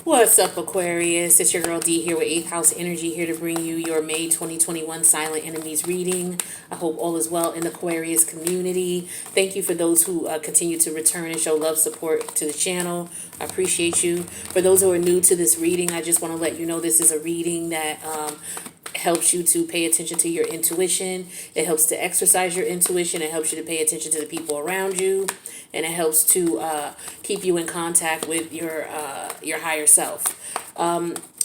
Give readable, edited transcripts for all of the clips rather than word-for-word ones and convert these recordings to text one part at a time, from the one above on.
What's up, Aquarius? It's your girl D here with 8th House Energy, here to bring you your May 2021 Silent Enemies reading. I hope all is well in the Aquarius community. Thank you for those who continue to return and show love, support to the channel. I appreciate you. For those who are new to this reading, I just want to let you know this is a reading that helps you to pay attention to your intuition. It helps to exercise your intuition. It helps you to pay attention to the people around you, and it helps to keep you in contact with your higher self.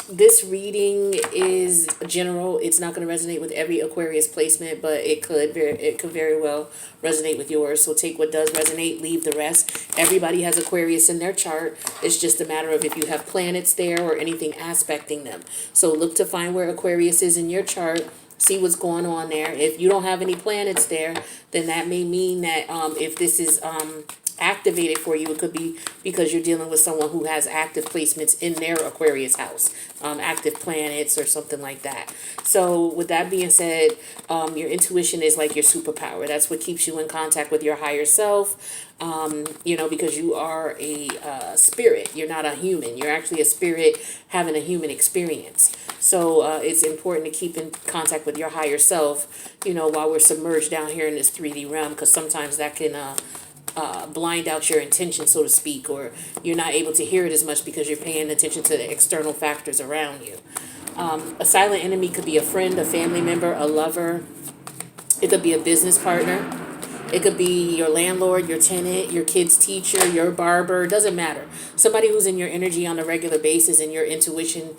This reading is general. It's not going to resonate with every Aquarius placement, but it could very well resonate with yours. So take what does resonate, leave the rest. Everybody has Aquarius in their chart. It's just a matter of if you have planets there or anything aspecting them. So look to find where Aquarius is in your chart. See what's going on there. If you don't have any planets there, then that may mean that if this is activated for you, it could be because you're dealing with someone who has active placements in their Aquarius house, active planets or something like that. So with that being said, your intuition is like your superpower. That's what keeps you in contact with your higher self. Because you are a spirit. You're not a human. You're actually a spirit having a human experience. So it's important to keep in contact with your higher self, while we're submerged down here in this 3D realm, because sometimes that can blind out your intention, so to speak, or you're not able to hear it as much because you're paying attention to the external factors around you. A silent enemy could be a friend, a family member, a lover. It could be a business partner. It could be your landlord, your tenant, your kid's teacher, your barber. It doesn't matter. Somebody who's in your energy on a regular basis, and your intuition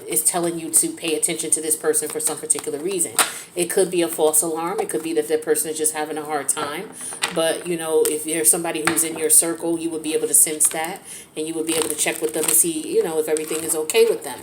is telling you to pay attention to this person for some particular reason. It could be a false alarm. It could be that person is just having a hard time. But, if there's somebody who's in your circle, you would be able to sense that, and you would be able to check with them and see, if everything is okay with them.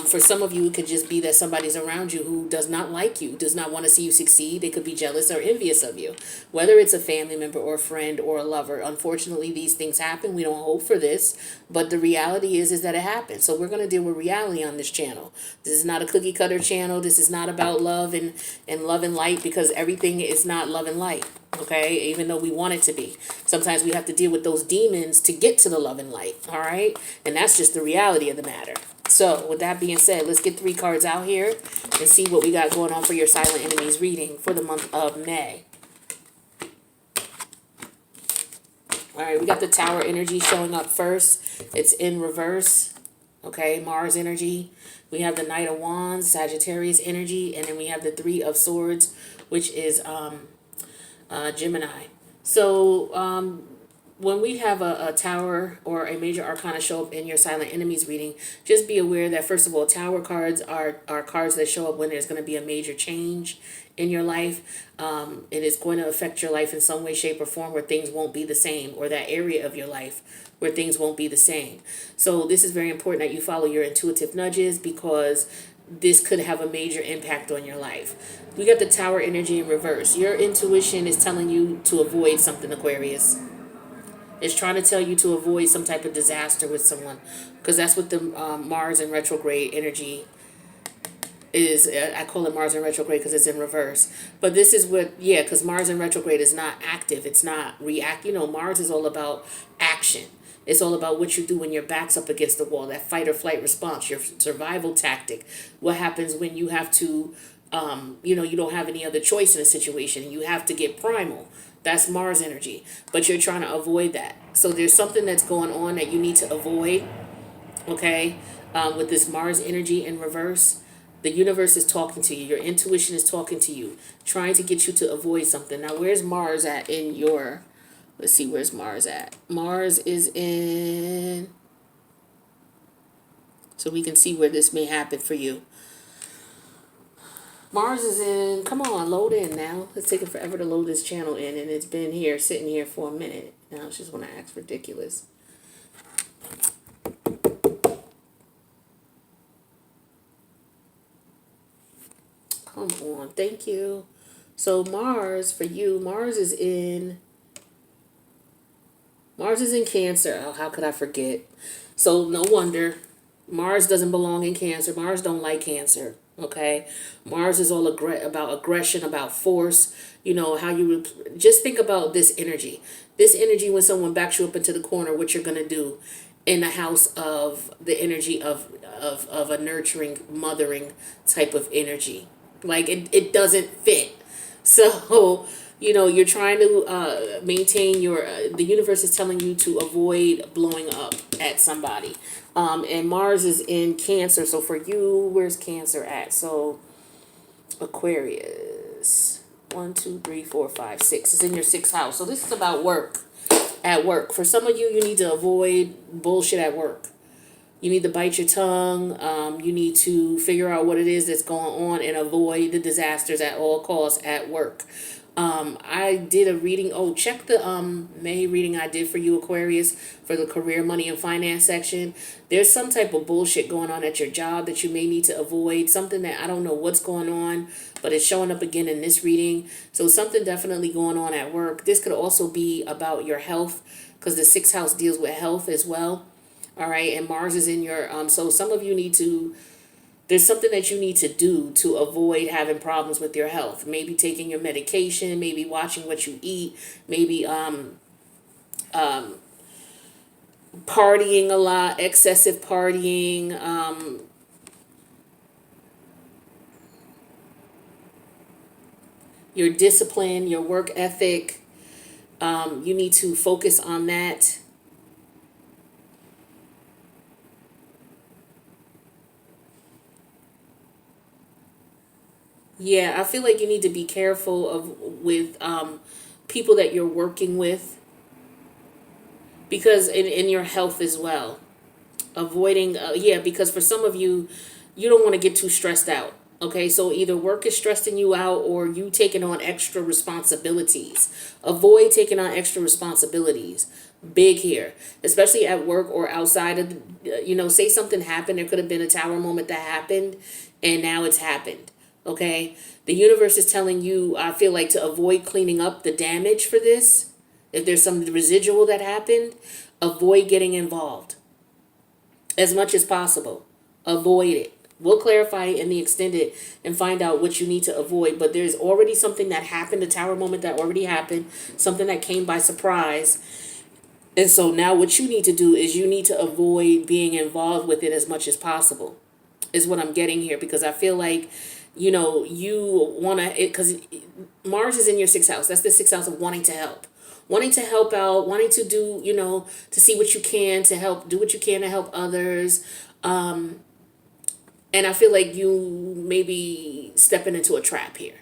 For some of you, it could just be that somebody's around you who does not like you, does not want to see you succeed. They could be jealous or envious of you. Whether it's a family member or a friend or a lover, unfortunately, these things happen. We don't hope for this, but the reality is that it happens. So we're going to deal with reality on this channel. This is not a cookie cutter channel. This is not about love and love and light, because everything is not love and light. Okay, even though we want it to be. Sometimes we have to deal with those demons to get to the love and light. All right, and that's just the reality of the matter. So with that being said, let's get 3 cards out here and see what we got going on for your silent enemies reading for the month of May. All right, we got the Tower energy showing up first. It's in reverse. Okay, Mars energy. We have the Knight of Wands, Sagittarius energy, and then we have the 3 of Swords, which is Gemini. So when we have a Tower or a major arcana show up in your silent enemies reading, just be aware that, first of all, Tower cards are cards that show up when there's going to be a major change in your life. It is going to affect your life in some way, shape, or form, where things won't be the same, or that area of your life where things won't be the same. So this is very important that you follow your intuitive nudges, because this could have a major impact on your life. We got the Tower energy in reverse. Your intuition is telling you to avoid something, Aquarius. It's trying to tell you to avoid some type of disaster with someone, because that's what the Mars in retrograde energy is. I call it Mars in retrograde because it's in reverse. But this is what, because Mars in retrograde is not active. It's not react. Mars is all about action. It's all about what you do when your back's up against the wall, that fight or flight response, your survival tactic. What happens when you have to, you don't have any other choice in a situation. You have to get primal. That's Mars energy. But you're trying to avoid that. So there's something that's going on that you need to avoid, okay, with this Mars energy in reverse. The universe is talking to you. Your intuition is talking to you, trying to get you to avoid something. Now, where's Mars at in your... Let's see, where's Mars at? Mars is in... So we can see where this may happen for you. Mars is in... Come on, load in now. It's taking forever to load this channel in, and it's been here, sitting here for a minute. Now it's just want to act ridiculous. Come on, thank you. So Mars, for you, Mars is in Cancer. Oh, how could I forget? So no wonder. Mars doesn't belong in Cancer. Mars don't like Cancer. Okay? Mars is all about aggression, about force. How you... Just think about this energy. This energy, when someone backs you up into the corner, what you're going to do in the house of the energy of a nurturing, mothering type of energy. Like it doesn't fit. So, you're trying to maintain your, the universe is telling you to avoid blowing up at somebody. And Mars is in Cancer. So for you, where's Cancer at? So Aquarius, 1, 2, 3, 4, 5, 6. It's in your sixth house. So this is about work. At work. For some of you, you need to avoid bullshit at work. You need to bite your tongue. You need to figure out what it is that's going on and avoid the disasters at all costs at work. I did a reading. Oh, check the May reading I did for you, Aquarius, for the career, money, and finance section. There's some type of bullshit going on at your job that you may need to avoid. Something that I don't know what's going on, but it's showing up again in this reading. So something definitely going on at work. This could also be about your health, because the sixth house deals with health as well. All right, and Mars is in your so some of you need to, there's something that you need to do to avoid having problems with your health. Maybe taking your medication, maybe watching what you eat, maybe partying a lot, excessive partying, your discipline, your work ethic. You need to focus on that. Yeah, I feel like you need to be careful with people that you're working with, because in your health as well. Avoiding, yeah, because for some of you, you don't want to get too stressed out. Okay, so either work is stressing you out or you taking on extra responsibilities. Avoid taking on extra responsibilities. Big here, especially at work or outside of, say something happened. There could have been a tower moment that happened and now it's happened. Okay, the universe is telling you, I feel like, to avoid cleaning up the damage for this. If there's some residual that happened, avoid getting involved as much as possible. Avoid it. We'll clarify in the extended and find out what you need to avoid. But there's already something that happened, a tower moment that already happened, something that came by surprise. And so now what you need to do is you need to avoid being involved with it as much as possible, is what I'm getting here. Because I feel like, you want to, because Mars is in your sixth house. That's the sixth house of wanting to help. Wanting to help out, wanting to do, to see what you can to help, do what you can to help others. And I feel like you may be stepping into a trap here.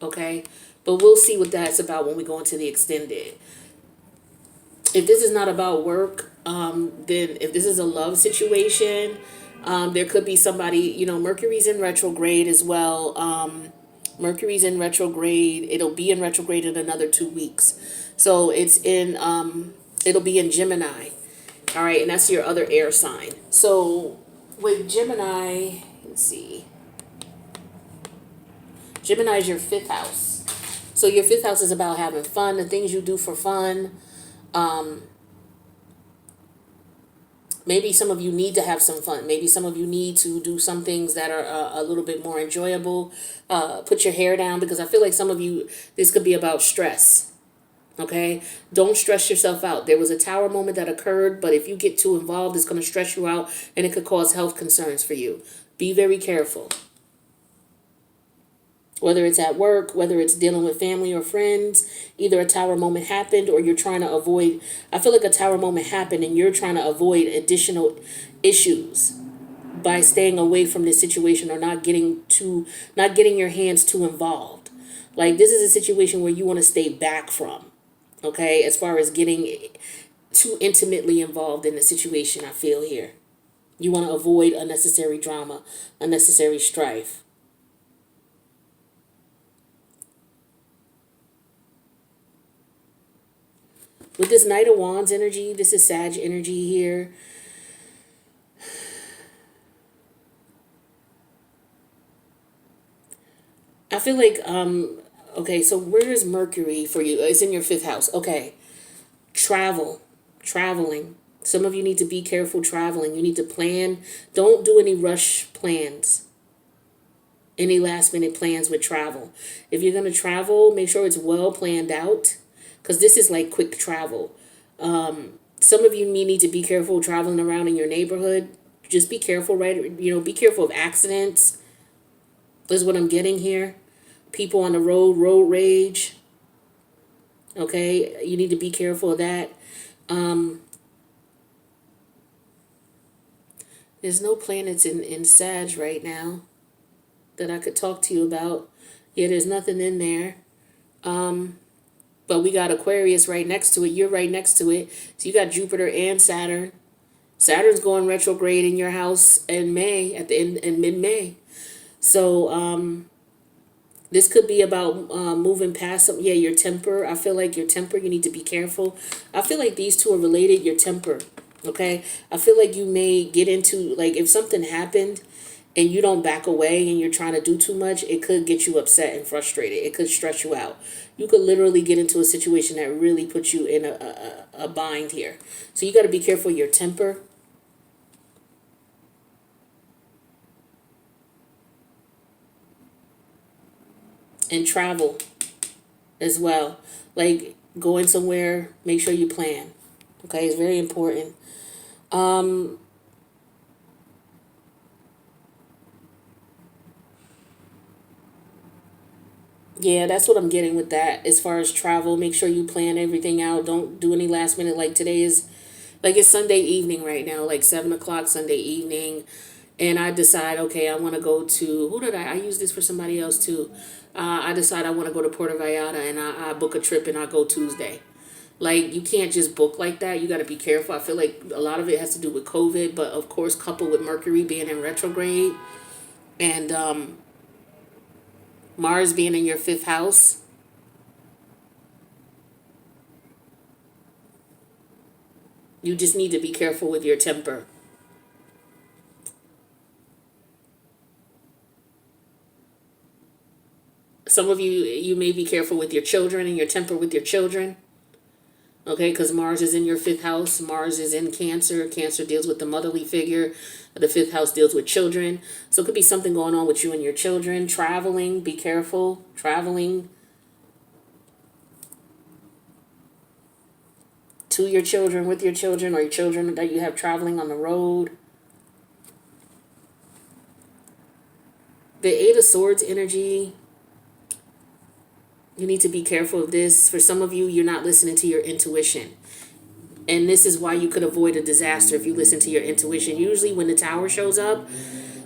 Okay? But we'll see what that's about when we go into the extended. If this is not about work, then if this is a love situation, there could be somebody, Mercury's in retrograde as well. Mercury's in retrograde. It'll be in retrograde in another 2 weeks. So it's in, it'll be in Gemini. All right. And that's your other air sign. So with Gemini, let's see. Gemini is your fifth house. So your fifth house is about having fun, the things you do for fun. Maybe some of you need to have some fun. Maybe some of you need to do some things that are a little bit more enjoyable. Put your hair down, because I feel like some of you, this could be about stress. Okay? Don't stress yourself out. There was a tower moment that occurred, but if you get too involved, it's going to stress you out and it could cause health concerns for you. Be very careful. Whether it's at work, whether it's dealing with family or friends, either a tower moment happened or you're trying to avoid. I feel like a tower moment happened and you're trying to avoid additional issues by staying away from this situation or not getting your hands too involved. Like, this is a situation where you want to stay back from, okay, as far as getting too intimately involved in the situation. I feel here. You want to avoid unnecessary drama, unnecessary strife. With this Knight of Wands energy, this is Sag energy here. I feel like, okay, so where is Mercury for you? It's in your fifth house. Okay. Traveling. Some of you need to be careful traveling. You need to plan. Don't do any rush plans. Any last minute plans with travel. If you're going to travel, make sure it's well planned out. Because this is like quick travel. Some of you may need to be careful traveling around in your neighborhood. Just be careful, right? Be careful of accidents. Is what I'm getting here. People on the road rage. Okay, you need to be careful of that. There's no planets in Sag right now that I could talk to you about. Yeah, there's nothing in there. But we got Aquarius right next to it. You're right next to it. So you got Jupiter and Saturn. Saturn's going retrograde in your house in May, at the end, in mid-May. So this could be about moving past some. Yeah, your temper. I feel like your temper, you need to be careful. I feel like these two are related, your temper. Okay? I feel like you may get into, like, if something happened and you don't back away and you're trying to do too much, it could get you upset and frustrated. It could stress you out. You could literally get into a situation that really puts you in a bind here. So you got to be careful of your temper. And travel as well. Like, going somewhere, make sure you plan. Okay, it's very important. Yeah, that's what I'm getting with that. As far as travel, make sure you plan everything out. Don't do any last minute. Like, today is, like, it's Sunday evening right now, like 7 o'clock Sunday evening. And I decide, okay, I want to go to, who did I use this for somebody else too. I decide I want to go to Puerto Vallarta, and I book a trip and I go Tuesday. Like, you can't just book like that. You got to be careful. I feel like a lot of it has to do with COVID, but of course, coupled with Mercury being in retrograde and Mars being in your fifth house. You just need to be careful with your temper. Some of you may be careful with your children and your temper with your children. Okay, because Mars is in your fifth house. Mars is in Cancer. Cancer deals with the motherly figure. The fifth house deals with children. So it could be something going on with you and your children. Traveling, be careful. Traveling to your children, with your children, or your children that you have traveling on the road. The Eight of Swords energy. You need to be careful of this. For some of you, you're not listening to your intuition. And this is why you could avoid a disaster if you listen to your intuition. Usually when the tower shows up,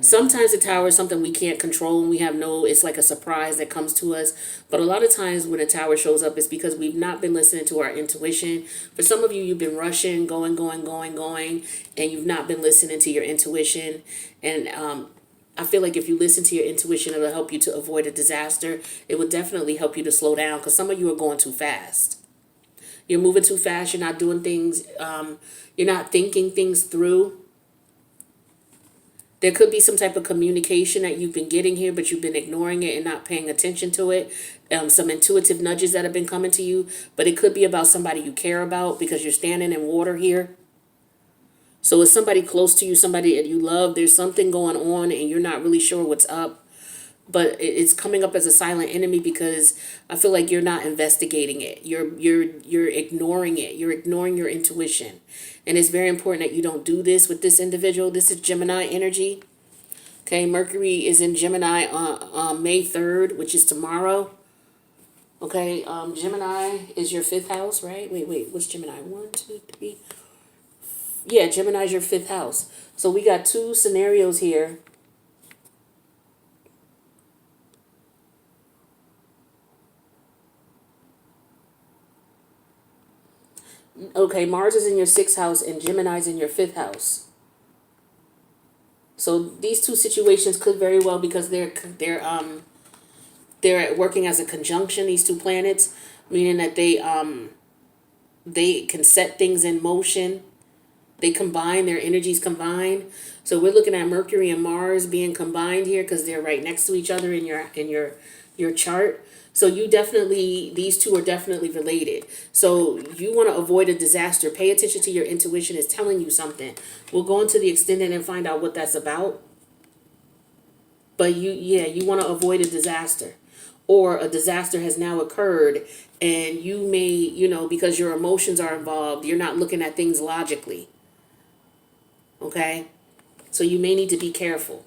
sometimes the tower is something we can't control and we have it's like a surprise that comes to us. But a lot of times when a tower shows up, it's because we've not been listening to our intuition. For some of you, you've been rushing, going, and you've not been listening to your intuition. And I feel like if you listen to your intuition, it'll help you to avoid a disaster. It would definitely help you to slow down, because some of you are going too fast. You're moving too fast. You're not doing things. You're not thinking things through. There could be some type of communication that you've been getting here, but you've been ignoring it and not paying attention to it. Some intuitive nudges that have been coming to you, but it could be about somebody you care about, because you're standing in water here. So it's somebody close to you, somebody that you love. There's something going on and you're not really sure what's up. But it's coming up as a silent enemy, because I feel like you're not investigating it. You're ignoring it. You're ignoring your intuition. And it's very important that you don't do this with this individual. This is Gemini energy. Okay, Mercury is in Gemini on May 3rd, which is tomorrow. Okay, Gemini is your fifth house, right? Wait, what's Gemini? 1, 2, 3. Yeah, Gemini is your fifth house. So we got two scenarios here. Okay, Mars is in your sixth house and Gemini is in your fifth house. So these two situations could very well, because they're working as a conjunction, these two planets, meaning that they can set things in motion. They combine, their energies combine. So we're looking at Mercury and Mars being combined here, because they're right next to each other in your chart. So these two are definitely related. So you want to avoid a disaster. Pay attention to your intuition. It's telling you something. We'll go into the extended and find out what that's about. But you want to avoid a disaster. Or a disaster has now occurred And you may, you know, because your emotions are involved, you're not looking at things logically. Okay? So you may need to be careful.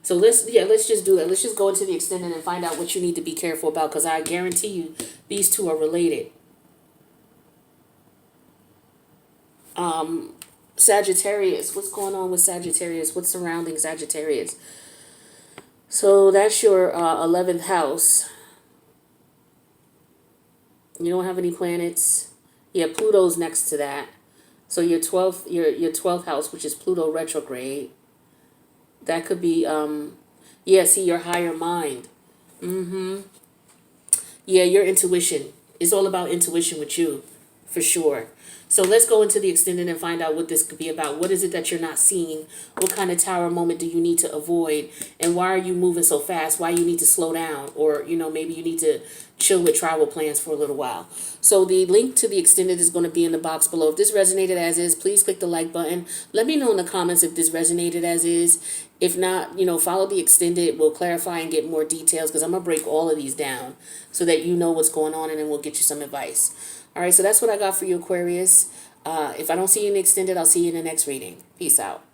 So let's just do that. Let's just go into the extended and find out what you need to be careful about, because I guarantee you these two are related. Sagittarius, what's going on with Sagittarius? What's surrounding Sagittarius? So that's your 11th house. You don't have any planets. Yeah, Pluto's next to that. So your 12th house, which is Pluto retrograde. That could be yeah, see, your higher mind. Yeah, your intuition. It's all about intuition with you, for sure. So let's go into the extended and find out what this could be about. What is it that you're not seeing? What kind of tower moment do you need to avoid? And why are you moving so fast? Why you need to slow down? Or, you know, maybe you need to chill with travel plans for a little while. So the link to the extended is going to be in the box below. If this resonated as is, please click the like button. Let me know in the comments if this resonated as is. If not, you know, follow the extended. We'll clarify and get more details, because I'm going to break all of these down so that you know what's going on, and then we'll get you some advice. All right, so that's what I got for you, Aquarius. If I don't see you in the extended, I'll see you in the next reading. Peace out.